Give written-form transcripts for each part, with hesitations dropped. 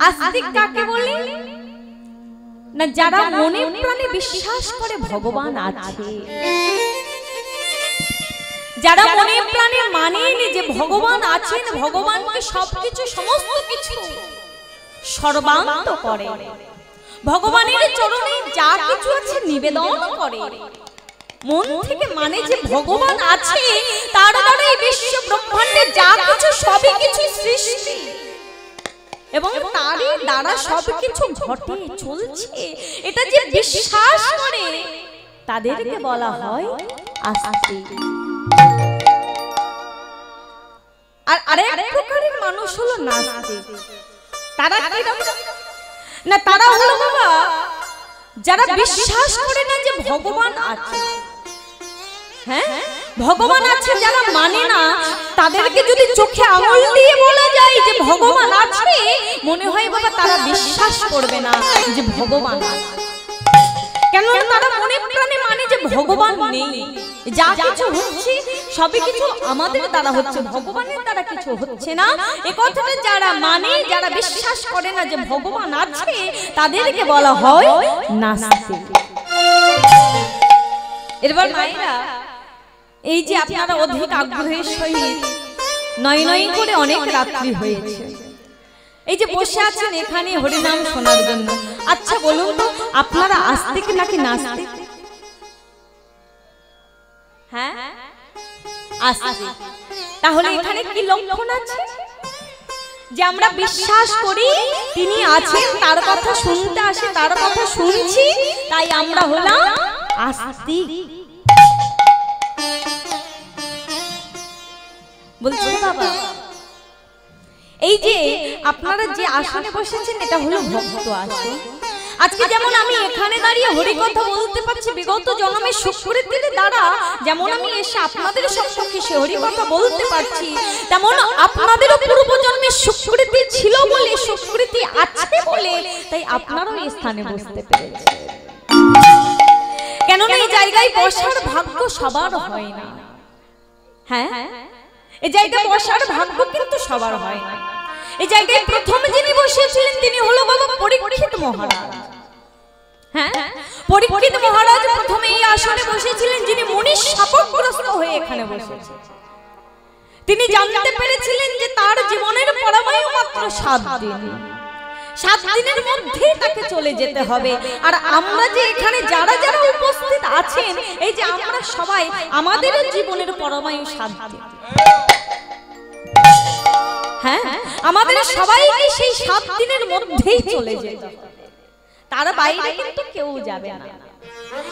আস্তিক কাকে বলে? না যারা মনে প্রাণে বিশ্বাস করে ভগবান আছে, যারা মনে প্রাণে মানেন যে ভগবান আছেন, ভগবানকে সবকিছু সমস্ত কিছু সর্বান্ত করে, ভগবানের চরণে যা কিছু আছে নিবেদন করে, মন থেকে মানে যে ভগবান আছে, তার দ্বারা এই বিশ্ব ব্রহ্মাণ্ডে যা কিছু সবই কিছু সৃষ্টি এবং তারই দ্বারা সবকিছু ঘটে চলছে, এটা যে বিশ্বাস করে তাদেরকে বলা হয় আস্তিক। আর আরেক প্রকারের মানুষ হলো নাস্তিক। তারা কি না, তারা হলো বাবা যারা বিশ্বাস করে না যে ভগবান আছে। হ্যাঁ, ভগবান আছে যারা মানে না, তাদেরকে যদি চোখে আঙুল দিয়ে বলা যায় যে ভগবান আছে, মনে হয় বাবা তারা বিশ্বাস করবে না যে ভগবান আছে। কেন? তারা মনে প্রাণে মানে যে ভগবান নেই, যা কিছু হচ্ছে সবই কিছু আমাদের দ্বারা হচ্ছে, ভগবানের দ্বারা কিছু হচ্ছে না। এই কথাটা যারা মানে, যারা বিশ্বাস করে না যে ভগবান আছে, তাদেরকে বলা হয় নাস্তিক। এবার মায়েরা, এই যে আপনারা অধিক আগ্রহের সহিত নয় নয় করে অনেক রাত্রি হয়েছে, এই যে বসে আছেন এখানে হরিনাম শোনার জন্য, আচ্ছা বলুন তো আপনারা আস্তিক নাকি নাস্তিক? হ্যাঁ, আস্তিক। তাহলে এখানে কি লক্ষণ আছে? যে আমরা বিশ্বাস করি তিনি আছেন, তার কথা শুনতে আসে, তার কথা শুনছি, তাই আমরা হলাম আস্তিক। বলছি বাবা, এই যে আপনারা যে আসনে বসেছেন এটা হলো ভক্ত আসন। আজকে যেমন আমি এখানে দাঁড়িয়ে হরি কথা বলতে পারছি, বিগত জন্মের সুকৃতির দ্বারা যেমন আমি এসে আপনাদের সম্মুখে সে হরি কথা বলতে পারছি, তেমন আপনাদেরও পূর্ব জন্মের সুকৃতি ছিল বলে, সুকৃতি আছে বলে, তাই আপনারাও এই স্থানে বসতে পেরেছেন। কেননা এই জায়গায় বসার ভাগ্য সবার হয় না। হ্যাঁ, এই জায়গায় বসার ভাগ্য কিন্তু সবার হয় না। এই জায়গায় প্রথম যিনি বসেছিলেন তিনি হলো বাবা পরীক্ষিত মহারাজ। হ্যাঁ, পরীক্ষিত মহারাজ প্রথমে এই আসনে বসেছিলেন, যিনি মনীষ শাপগ্রস্ত হয়ে এখানে বসেছেন। তিনি জানতে পেরেছিলেন যে তার জীবনের পরমায়ু মাত্র 7 দিন, 7 দিনের মধ্যেই তাকে চলে যেতে হবে। আর আমরা যে এখানে যারা যারা উপস্থিত আছেন, এই যে আমরা সবাই, আমাদের জীবনের পরমায়ু 7 দিন। হ্যাঁ, আমাদের সবাইকে সেই 7 দিনের মধ্যেই চলে যেতে হবে, তার বাইরে কিন্তু কেউ যাবে না।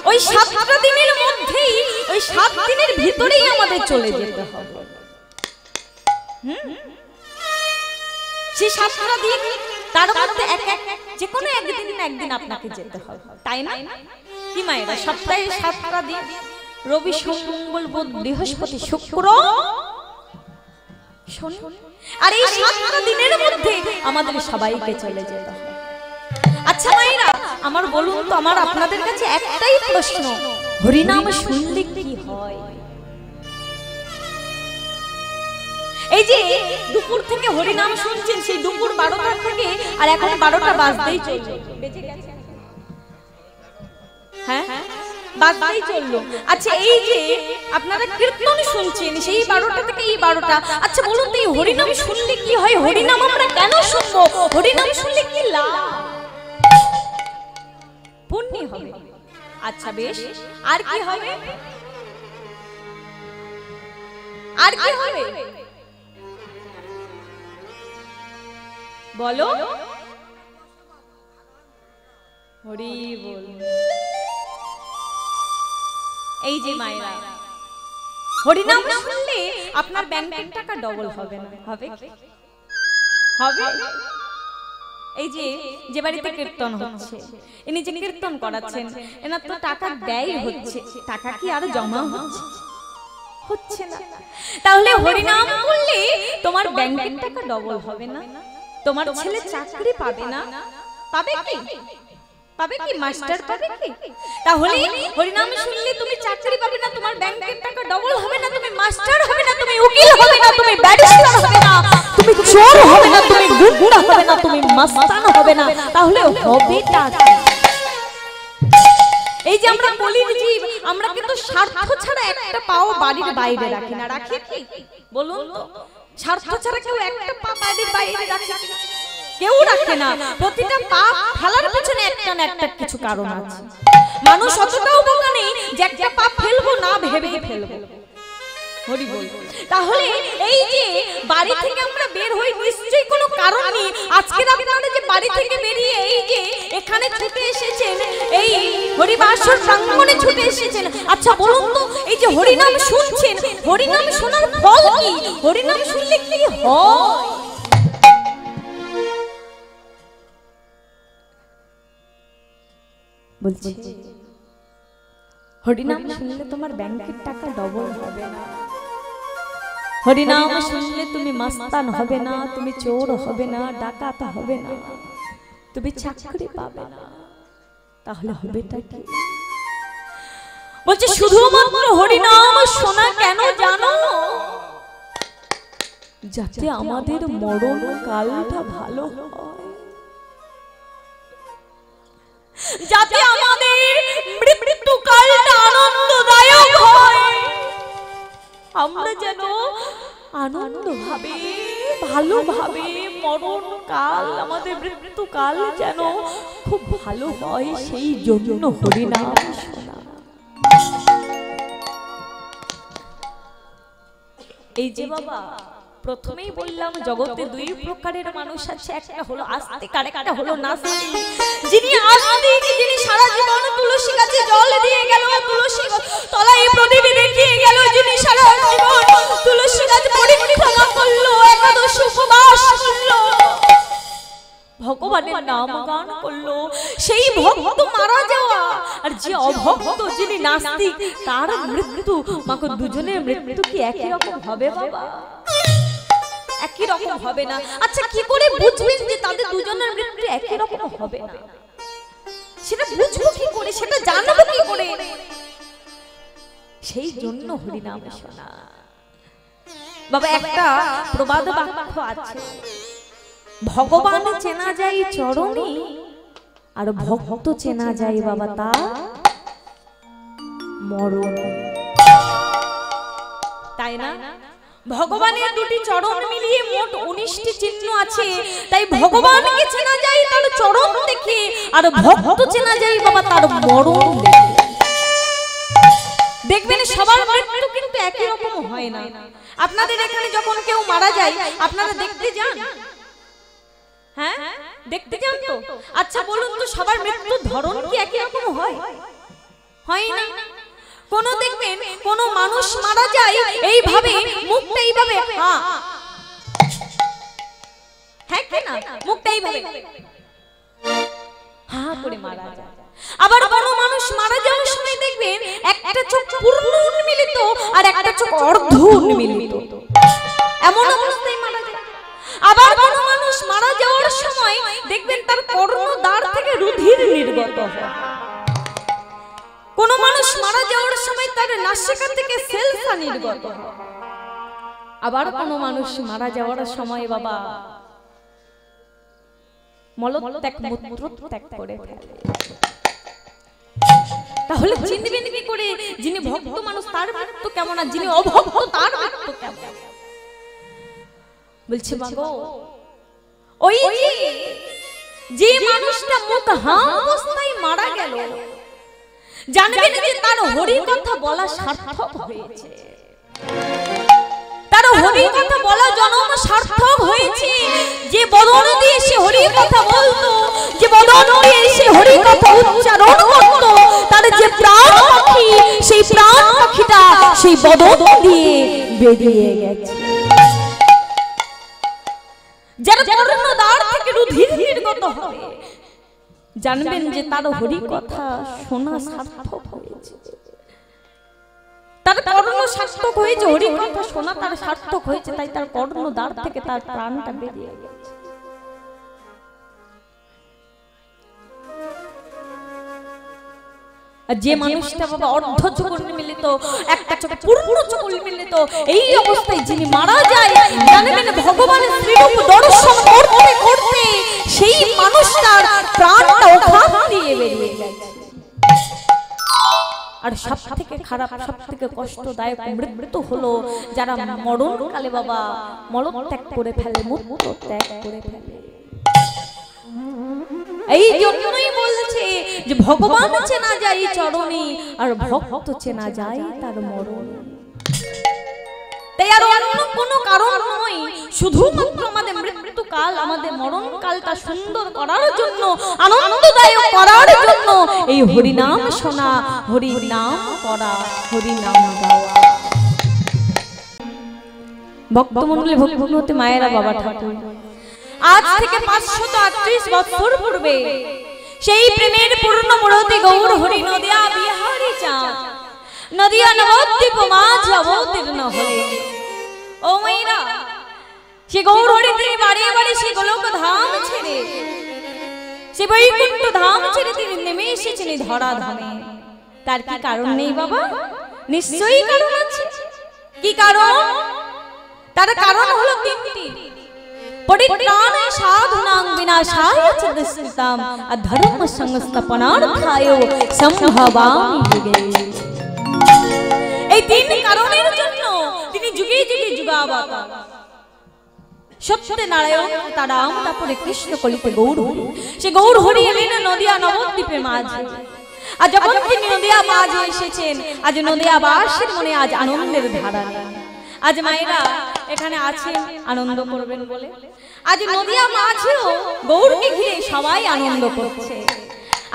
ওই 7টা দিনের মধ্যেই, ওই 7 দিনের ভিতরেই আমাদের চলে যেতে হবে। সেই 7টা দিন, তার মধ্যে যে কোনো একদিন আপনাকে যেতে হবে, তাই না? কি মায়েরা, সপ্তাহে 7টা দিন, রবি সোম মঙ্গল বুধ বৃহস্পতি শুক্র শনি, আর এই 7টা দিনের মধ্যে আমাদের সবাইকে চলে যেতে হবে। আচ্ছা মায়েরা, আমার বলুন তো, আমার আপনাদের কাছে একটাই প্রশ্ন, হরিনাম শুনলে কি হয়? এই যে দুপুর থেকে হরিনাম শুনছেন, সেই দুপুর 12টা থেকে আর এখন 12টা বাজতেই চলছে, বেজে গেছে। হ্যাঁ, বাজতেই চললো। আচ্ছা, এই যে আপনারা কীর্তন শুনছেন, সেই 12টা থেকে এই 12টা, আচ্ছা বলুন তো এই হরিনাম শুনলে কি হয়? হরিনাম আমরা কেন শুনবো? হরিনাম শুনলে কি লাভ? পুণ্য হবে। আচ্ছা বেশ, আর কি হবে? আর কি হবে বলো? হরি বল। এই যে মায়েরা, হরিনাম শুনলে আপনার ব্যাংকের টাকা ডবল হবে না? হবে কি? হবে। এই যে যে বাড়িতে কীর্তন হচ্ছে, ইনি যে কীর্তন করাচ্ছেন, এনার তো টাকা ব্যয় হচ্ছে, টাকা কি আরো জমা হচ্ছে? হচ্ছে না। তাহলে হরিনাম করলে তোমার ব্যাংকের টাকা ডবল হবে না? তোমার ছেলে চাকরি পাবে না? পাবে কি? পাবে কি মাস্টার পাবে কি? তাহলে হরিনাম শুনলে তুমি চাকরি পাবে না, তোমার ব্যাংকের টাকা ডবল হবে না, তুমি মাস্টার হবে না, তুমি উকিল হবে না, তুমি ব্যারিস্টার হবে না, তুমি চোর হবে না, তুমি গুন্ডা হবে না, তুমি মাস্তান হবে না, তাহলে হবেটা কি? এই যে আমরা বলি জীব, আমরা কিন্তু স্বার্থ ছাড়া একটা পাও বাড়ির বাইরে রাখি না, রাখি কি বলুন তো? স্বার্থ ছাড়া কেউ একটা পা বাড়ির বাইরে রাখে? কেউ রাখে না। প্রতিটা পা ফেলার পিছনে একটা না একটা কিছু কারণ আছে। মানুষ অতটাও বোকা নেই যে একটা পা ফেলবো না ভেবে ফেলবো। হরি বল। তাহলে এই যে বাড়ি থেকে আমরা বের হই নিশ্চয়ই কোনো কারণ নেই। আজকে আপনারা যে বাড়ি থেকে বেরিয়ে এই যে এখানে ছুটে এসেছেন, এই হরিবাসর প্রাঙ্গণে ছুটে এসেছেন, আচ্ছা বলুন তো এই যে হরিনাম শুনছেন, হরিনাম শোনার ফল কি? হরিনাম শুনলে কি হয়? বলছি হরিনাম শুনলে তোমার ব্যাংকের টাকা ডবল হবে না, হরিনাম শুনলে তুমি মাস্তান হবে না, তুমি চোর হবে না, ডাকাত হবে না, তুমি চাকরি পাবে না, তাহলে হবেটা কি? বলছে শুধুমাত্র হরিনাম শোনা কেন জানো? যাতে আমাদের মরণ কালটা ভালো হয়, যাতে আমাদের মৃত্যু কালটা আনন্দদায়ক হয়, আমরা যেন আনন্দভাবে ভালোভাবে মরণ কাল, আমাদের মৃত্যু কাল যেন খুব ভালো হয়, সেই জন্য হরিনাম শোনা। এই যে বাবা প্রথমেই বললাম জগতে দুই প্রকারের মানুষ আছে, একটা হলো আস্তিক আর একটা হলো নাস্তিক। যিনি আস্তিক, যিনি সারা জীবন তুলসী গাছে জল দিয়ে গেল, তুলসী তলায় প্রদীপ দেখিয়ে গেল, যিনি সারা জীবন তুলসী গাছ পরিক্রমা করলো, একাদশ উপবাস করলো, ভগবানের নাম গান করলো, সেই ভক্ত মারা যাওয়া। আর যে অভক্ত, যিনি নাস্তিক, তার মৃত্যু, মাকে দুজনের মৃত্যু কি একই রকম হবে বাবা? একই রকম হবে না। আচ্ছা কি করে বুঝবেন যে তাদের দুজনের মৃত্যু একই রকম হবে না? সেটা বুঝবো কি করে, সেটা জানবো কি করে? সেই জন্য হরিনাম শোনা। বাবা একটা প্রবাদ বাক্য আছে, ভগবান চেনা যায় চরণে, আর ভক্ত চেনা যায় বাবা তার মরণ। তাই না? ভগবানের দুটি চরণ মিলিয়ে মোট 19টি চিহ্ন আছে, তাই ভগবানকে চেনা যায় তার চরণ দেখে, আর ভক্ত চেনা যায় বাবা তার মরণ দেখে। দেখবেন সবার মৃত্যু কিন্তু একই রকম হয় না। আপনাদের এখানে যখন কেউ মারা যায় আপনারা দেখতে যান? হ্যাঁ দেখতে যান তো। আচ্ছা বলুন তো সবার মৃত্যুর ধরন কি একই রকম হয়? হয় না। কোন দেখবেন কোন মানুষ মারা যায় এইভাবে, মুখটা এইভাবে হ্যাঁ হ্যাঁ কেন মুখটা এইভাবে হ্যাঁ করে মারা যায়। আবার কোন মানুষ মারা যাওয়ার সময় দেখবেন একটা চোখ পূর্ণ উন্মিলিত আর একটা চোখ অর্ধ উন্মিলিত, এমন অবস্থায় মারা যায়। আবার কোন মানুষ মারা যাওয়ার সময় দেখবেন তার কর্ণদ্বার থেকে রুধির নির্গত হয়। কোন মানুষ মারা যাওয়ার সময় তার নাসিকা থেকে সেলসা নির্গত হয়। আবার কোন মানুষ মারা যাওয়ার সময় বাবা মলত্যাগ মূত্রত্যাগ করে ফেলে। তাহলে চিনবেন কি করে যিনি ভক্ত মানুষ তার মৃত্যু কেমন আর যিনি অভক্ত তার মৃত্যু কেমন? বলছে মাগো ওই যে মানুষটা মুখ হাঁ অবস্থায় মারা গেল, জানবেন যে তার হরি কথা বলা সার্থক হয়েছে, তার হরি কথা বলা জন্ম সার্থক হয়েছে। যে বদন দিয়ে সে হরি কথা বলতো, যে বদন দিয়ে সে হরি কথা উচ্চারণ করতো, তার যে প্রাণ পাখি, সেই প্রাণ পাখিটা সেই বদন দিয়ে বেরিয়ে গেছে। যার কর্ণদ্বার থেকে রুধির নির্গত হবে, জানবেন যে তার হরি কথা শোনা সার্থক হয়েছে, তার কর্ণ সার্থক হয়েছে, হরি কথা শোনা তার সার্থক হয়েছে, তাই তার কর্ণদ্বার থেকে তার প্রাণটা বেরিয়ে গেছে। আর যে মানুষটা বাবা অর্ধ চোখ মিলিত, একটা চোখ পূর্ণ চোখ মিলিত, এই অবস্থায় যিনি মারা যায় জানেন ভগবানের শ্রীরূপ দর্শন করতে করতে সেই মানুষটার প্রাণটা ওখান দিয়ে বেরিয়ে যায়। আর সবথেকে খারাপ, সবথেকে কষ্টদায়ক মৃত্যু হলো যারা মরণকালে বাবা মলত্যাগ করে ফেলে, মূত্র ত্যাগ করে ফেলে। এই জন্যই বলছে যে ভগবান চেনা যায় চরণে, আর ভক্ত চেনা যায় তার মরণ। তাই আর অন্য কোনো কারণ নয়, শুধুমাত্র আমাদের মৃত্যুকাল, আমাদের মরণকালটা সুন্দর করার জন্য, আনন্দদায়ক করার জন্য এই হরিনাম শোনা, হরিনাম করা, হরিনাম গাওয়া। ভক্তমণ্ডলী, ভক্তিমতী মায়েরা, বাবা ঠাকুর আজ থেকে 538 বছর পূর্বে সেই প্রেমের পূর্ণ মূরতি গৌর হরি নদিয়া বিহারী চাঁদ নদিয়া নবদ্বীপ মাঝ অবতীর্ণ হলে। ও মায়েরা, সে গৌর হরি তিনি বাড়ি বাড়ি সে গোলক ধাম ছেড়ে, সে বৈকুণ্ঠ ধাম ছেড়ে তিনি নেমে এসেছেন ধরা ধামে। তার কি কারণ নেই বাবা? নিশ্চয়ই কারণ আছে। কি কারণ? তার কারণ হলো তিনটি। পরিত্রাণে সাধুনাং বিনাশায় চ দুষ্কৃতাম অধর্ম সংস্থাপনার্থায় সম্ভবামি যুগে। এই তিন কারণের জন্য তিনি যুগে যুগে যুগাবতার। সত্যনারায়ণ তারাম, তারপরে কৃষ্ণ কলিতে গৌর হরি। সে গৌর হরি এলেন নদিয়া নবদ্বীপের মাঝে। আর যখন তিনি নদিয়া মাঝে এসেছেন, আজ নদিয়াবাসীর মনে আজ আনন্দের ধারা। আজ মায়েরা এখানে আছেন আনন্দ করবেন বলে। আজ নদিয়া মাঝেও গৌরকে ঘিরে সবাই আনন্দ করছে,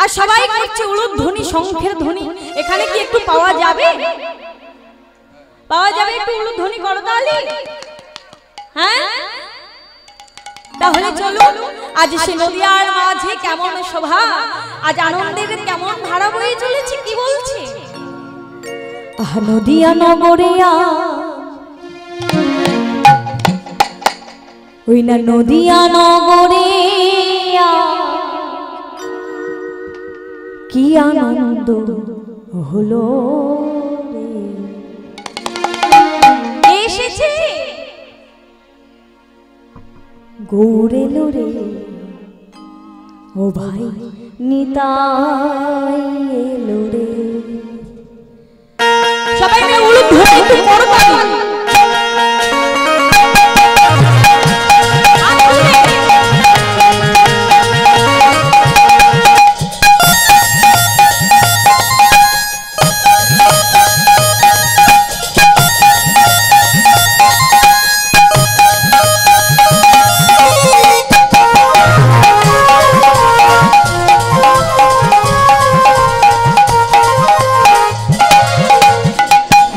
আর সবাই করছে উলুধ্বনি, ধ্বনি, শঙ্খের ধ্বনি। এখানে কি একটু পাওয়া যাবে? পাওয়া যাবে একটু উলুধ্বনি করতালি? হ্যাঁ, তাহলে চলুন আজ সে নদিয়ার মাঝে কেমন শোভা, আজ আনন্দের কেমন ধারা বয়ে চলেছে। কি বলছে? আহ নদিয়া নগরিয়া, ওই না নদিয়া নগরিয়া, কি আনন্দ হলো রে। এসেছে গৌর এলো রে, ও ভাই নিতাই এলো রে। সবাই মিলে উলুধ্বনি একটু করতালি।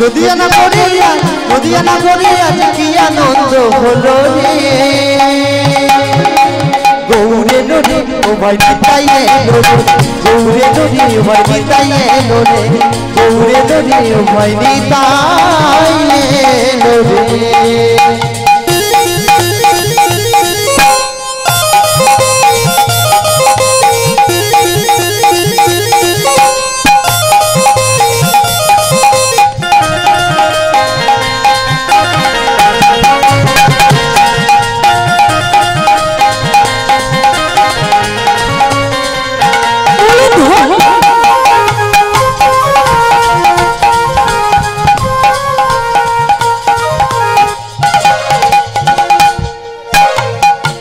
নদিয়া নগরিয়া, নদিয়া নগরিয়া, কি আনন্দ হলো রে। গৌরে নদী ও ভাই নিতাই এলো রে, গৌরে নদী ও ভাই নিতাই এলো রে, গৌরে নদী ও ভাই নিতাই এলো রে।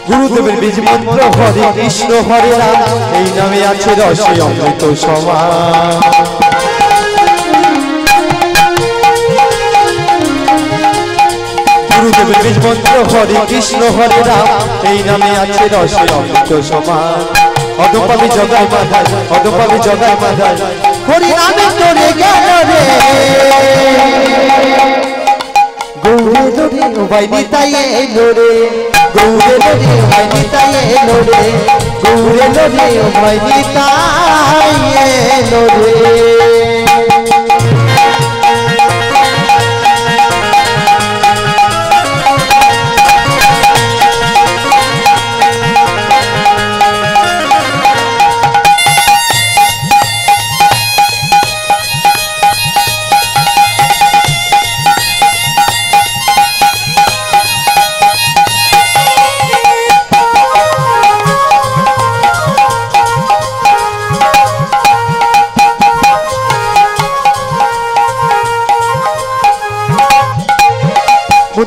গুরুদেবের বীজ মন্ত্র হরে কৃষ্ণ হরে রাম, এই নামে আছে রসে অমৃত সমান। গুরুদেবের বীজ মন্ত্র হরে কৃষ্ণ হরে রাম, এই নামে আছে রসে অমৃত সমান। অদপাবি জগায় মাধায়, অদপাবি জগায় মাধায়, হরি নামে তোরে গেল রে। গৌরে নদী ও ভাই নিতাই এলো রে, গৌরে নদী ও ভাই নিতাই এলো রে, গৌরে নদী ও ভাই নিতাই এলো রে।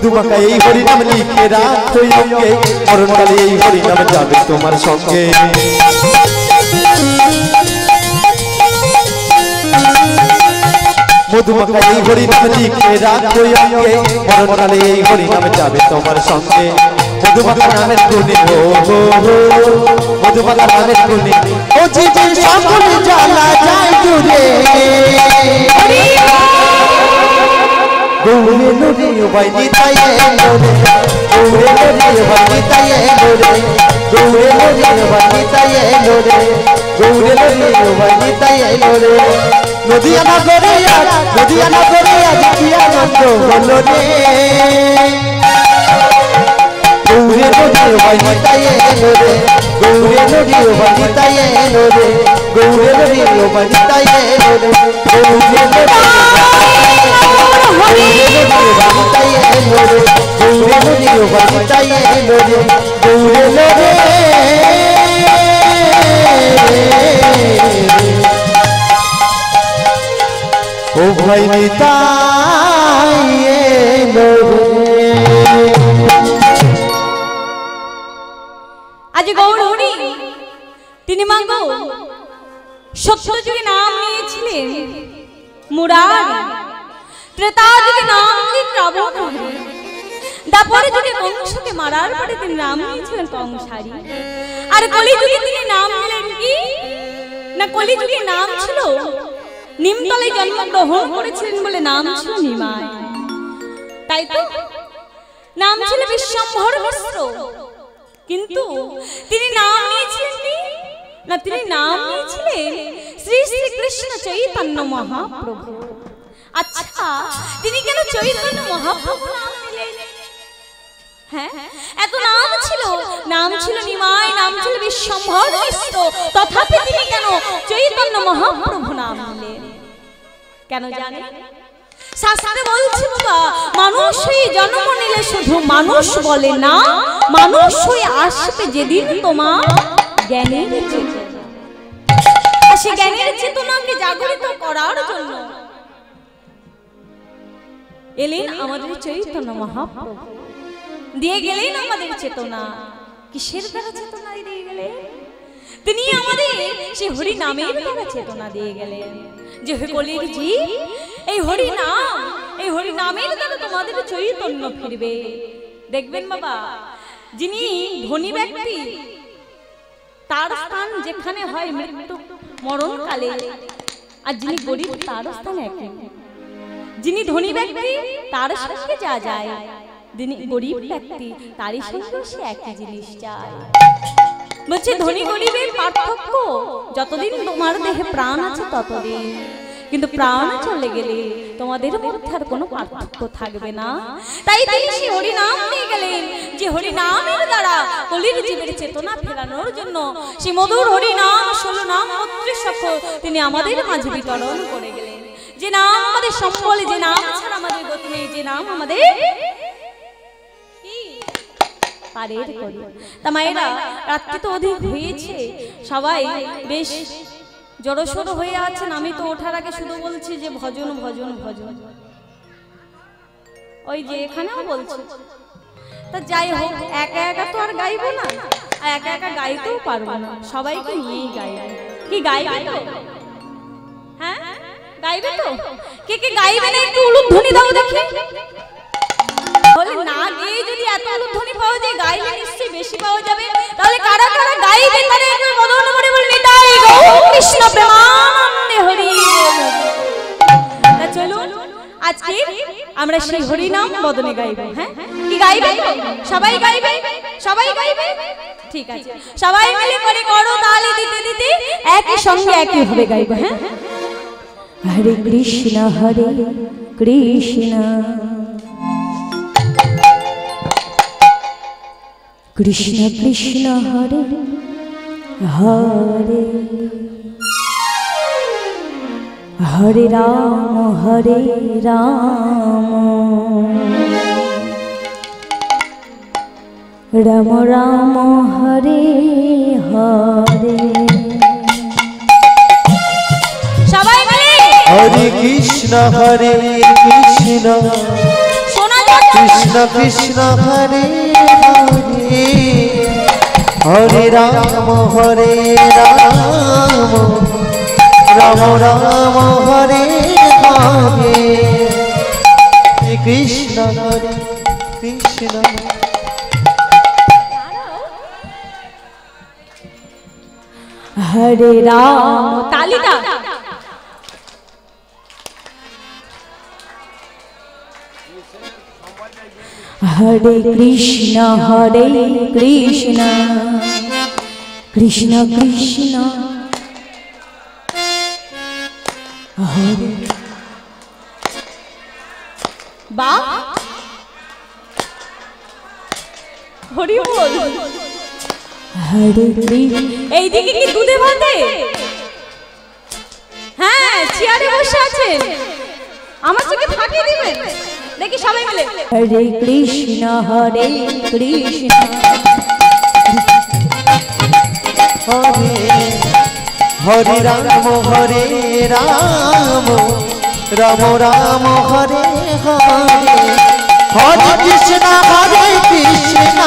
মধুমাখা এই হরিনাম লিখে রাখো অঙ্গে মরণকালে এই হরিনাম যাবে তোমার সঙ্গে মধুমাখা এই হরিনাম লিখে রাখো অঙ্গে মরণকালে এই হরিনাম যাবে তোমার সঙ্গে মধুমাখা নামের গুণে হো হো হো মধুমাখা নামের গুণে ও জীবন সকল জ্বালা যায় জুড়ে গৌরে লোরে ভাই নিতাই লোরে গৌরে লোরে ভাই নিতাই লোরে গৌরে লোরে ভাই নিতাই লোরে গৌরে লোরে ভাই নিতাই লোরে নদিয়া নগরে আজ কি আনন্দ হলো রে গৌরে লোরে ভাই নিতাই লোরে গৌরে লোরে ভাই নিতাই লোরে গৌরে লোরে ভাই নিতাই লোরে গৌরে লোরে ও ভাই নিতাই আজ গৌরহরি তিনি মাগো সত্য যুগে নাম নিয়েছিলেন মুরারি ত্রেতা যুগে নাম নিলেন রাবণ দাপরে যুগে কংসকে মারার পরে তিনি নাম নিয়েছিলেন কংসারী আর কলি যুগে তিনি নাম নিলেন কি না কলি যুগে নাম ছিল নিমতলায় জন্মগ্রহণ করেছিলেন বলে নাম ছিল নিমাই তাই তো নাম ছিল বিশ্বম্ভর মিশ্র কিন্তু তিনি নাম নিয়েছিলেন কি না তিনি নাম নিয়েছিলেন শ্রী শ্রী কৃষ্ণ চৈতন্য মহাপ্রভু আচ্ছা তিনি কেন চৈতন্য মহাপ্রভু নাম নিলেন হ্যাঁ এত নাম ছিল নিমাই নাম ছিল বিশ্বম্ভর মিশ্র তথাপি তিনি কেন চৈতন্য মহাপ্রভু নাম নিলেন কেন জানেন শাস্ত্রে বলছে বাবা মানুষ হয়ে জন্ম নিলে শুধু মানুষ বলে না মানুষ হয়ে আসবে যেদিন তোমার জ্ঞানের চেতনা সে জ্ঞানের চেতনাকে জাগরিত করার জন্য এলেন আমাদের চৈতন্য মহাপ্রভু দিয়ে গেলেন আমাদের চেতনা কিসের দ্বারা চেতনা দিয়ে গেলেন তিনি আমাদের সেই হরি নামের দ্বারা চেতনা দিয়ে গেলেন যে হে কলির জি এই হরি নামের দ্বারা তোমাদের চৈতন্য ফিরবে দেখবেন বাবা যিনি ধনী ব্যক্তি তার স্থান যেখানে হয় মৃত্যু মরণকালে আর যিনি গরিব তার স্থান একই যিনি ধনী ব্যক্তি তার সঙ্গে যা যায় যিনি গরিব ব্যক্তি তারই সঙ্গে সে একই জিনিস চায় বলছে ধনী গরিবের পার্থক্য যতদিন তোমার দেহে প্রাণ আছে ততদিন কিন্তু প্রাণ চলে গেলে তোমাদের মধ্যে আর কোনো পার্থক্য থাকবে না তাই তিনি সেই হরি নাম নিয়ে গেলেন যে হরি নামের দ্বারা কলির জীবের চেতনা ফেরানোর জন্য সেই মধুর হরি নাম 16 নাম 32 অক্ষর তিনি আমাদের মাঝে বিতরণ করে গেলেন যে নাম আমাদের সম্বলে যে নাম ছাড়া আমাদের গতি নেই যে নাম আমাদের পারের করি তা মায়েরা রাত্রি তো অধিক হয়েছে সবাই বেশ জড়সড় হয়ে আছেন আমি তো ওঠার আগে শুধু বলছি যে ভজন ভজন ভজন ওই যে এখানেও বলছি তা যাই হোক একা একা তো আর গাইবো না আর একা একা গাইতেও পারবো না সবাইকে নিয়েই গাইবো কি গাইবে তো হ্যাঁ গাইবে তো কে কে গাইবে না একটু উলুধ্বনি দাও দেখি বলে না গিয়ে যদি এত উলুধ্বনি পাওয়া যায় গাইলে নিশ্চয়ই বেশি পাওয়া যাবে তাহলে কারা কারা গাইবে তারা একটু বদন করে বল নিতাই গৌর কৃষ্ণ প্রেমানন্দে হরি তা চলো আজকে আমরা সেই হরি নাম বদনে গাইব হ্যাঁ কি গাইবে সবাই গাইবে ঠিক আছে সবাই মিলে করে করো তালি দিতে দিতে একই সঙ্গে একই ভাবে গাইব হ্যাঁ হরে কৃষ্ণ কৃষ্ণ কৃষ্ণ হরে হরে হরে রাম রাম রাম হরে হরে সবাই মিলে হরে কৃষ্ণ শোনা যাচ্ছে কৃষ্ণ কৃষ্ণ হরে হরে হরে রাম হরে রাম রাম রাম হরে হরে কৃষ্ণ হরে কৃষ্ণ হরে রাম তালিটা হরে কৃষ্ণ কৃষ্ণ কৃষ্ণ হরে বা হরি বল হরে কৃষ্ণ এইদিকে কি দুধে ভাতে হ্যাঁ চেয়ারে বসে আছেন আমার চোখে ফাঁকি দিবেন দেখি সবাই মিলে হরে কৃষ্ণ কৃষ্ণ হরে হরে রাম হরে রাম রাম রাম হরে হরে হরে কৃষ্ণ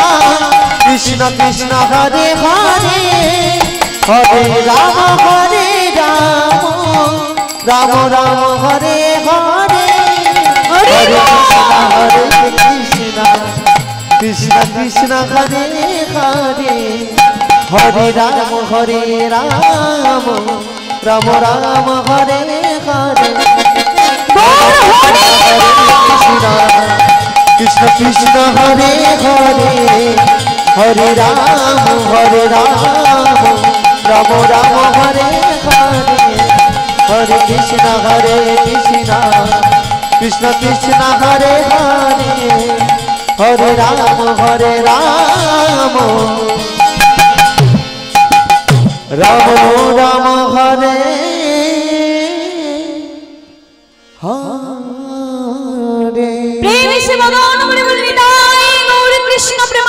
কৃষ্ণ কৃষ্ণ হরে হরে হরে রাম রাম রাম হরে হরে হরে কৃষ্ণ কৃষ্ণ কৃষ্ণ হরে হরে হরে রাম রাম রাম হরে হরে কৃষ্ণ কৃষ্ণ হরে হরে হরে রাম রাম রাম হরে হরে হরে কৃষ্ণ কৃষ্ণ কৃষ্ণ হরে হরে হরে রাম রাম রাম হরে হরে প্রেম সে ভগবান বলে বলি তাই গৌর কৃষ্ণ প্রেম